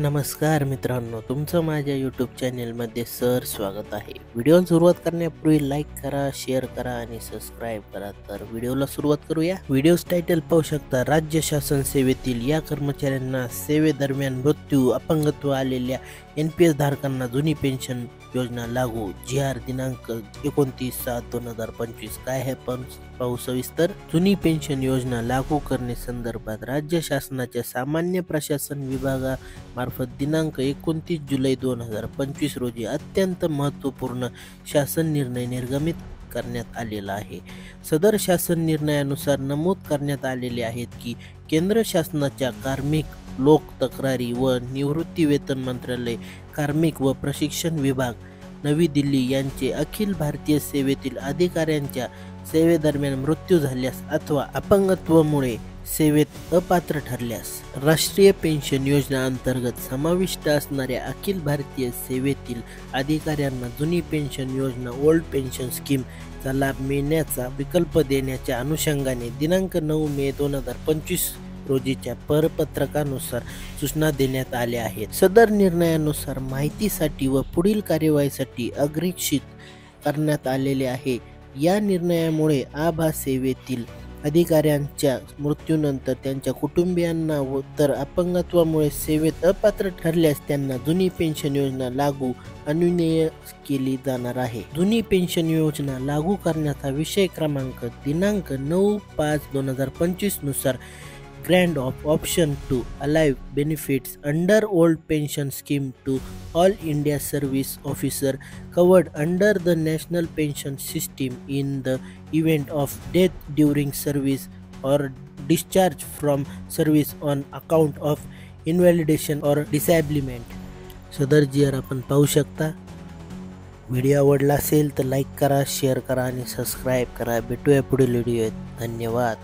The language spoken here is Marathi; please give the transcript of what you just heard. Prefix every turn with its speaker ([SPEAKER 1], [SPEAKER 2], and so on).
[SPEAKER 1] नमस्कार मित्रांनो, तुमचं माझ्या यूट्यूब चॅनेलमध्ये स्वागत आहे. व्हिडिओ सुरुवात करण्यापूर्वी लाईक करा, शेअर करा आणि सबस्क्राईब करा. तर व्हिडिओला सुरुवात करूया. व्हिडिओच टायटल पाहू शकता. राज्य शासन सेवेतील या कर्मचाऱ्यांना सेवेदरम्यान मृत्यू अपंगत्व आलेल्या NPS धारकांना जुनी पेन्शन योजना लागू. GR दिनांक 29/7/2025. काय आहे पण पाहू सविस्तर. जुनी पेन्शन योजना लागू करणे संदर्भात राज्य शासनाच्या सामान्य प्रशासन विभागामार्फत दिनांक 29 जुलै 2025 रोजी अत्यंत महत्त्वपूर्ण शासन निर्णय निर्गमित करण्यात आलेला आहे. सदर शासन निर्णयानुसार नमूद करण्यात आलेले आहेत की केंद्र शासनाच्या कार्मिक, लोक तक्रारी व निवृत्ती वेतन मंत्रालय, कार्मिक व प्रशिक्षण विभाग, नवी दिल्ली यांचे अखिल भारतीय सेवेतील अधिकाऱ्यांच्या सेवेदरम्यान मृत्यू झाल्यास अथवा अपंगत्वामुळे सेवेत अपात्र ठरल्यास राष्ट्रीय पेन्शन योजना अंतर्गत समाविष्ट असणाऱ्या अखिल भारतीय सेवेतील अधिकाऱ्यांना जुनी पेन्शन योजना ओल्ड पेन्शन स्कीम चा लाभ मिळण्याचा विकल्प देण्याच्या अनुषंगाने दिनांक 9 मे 2025 रोजीच्या परपत्रकानुसार सूचना देण्यात आल्या आहेत. सदर निर्णयानुसार माहितीसाठी व पुढील कार्यवाहीसाठी अग्रेषित करण्यात आलेले आहे. या निर्णयामुळे आभा सेवेतील अधिकाऱ्यांच्या मृत्यूनंतर त्यांच्या कुटुंबियांना व तर अपंगत्वामुळे सेवेत अपात्र ठरल्यास त्यांना जुनी पेन्शन योजना लागू अन्वय केली जाणार आहे. जुनी पेन्शन योजना लागू करण्याचा विषय क्रमांक दिनांक 9/5/2025 नुसार grant of option to alive benefits under old pension scheme to all India service officer covered under the national pension system in the event of death during service or discharge from service on account of invalidation or disablement. सदर GR आपण पाहू शकता. व्हिडिओ आवडला असेल तर लाईक करा, शेअर करा आणि सबस्क्राईब करा. भेटूया पुढील व्हिडिओत. धन्यवाद.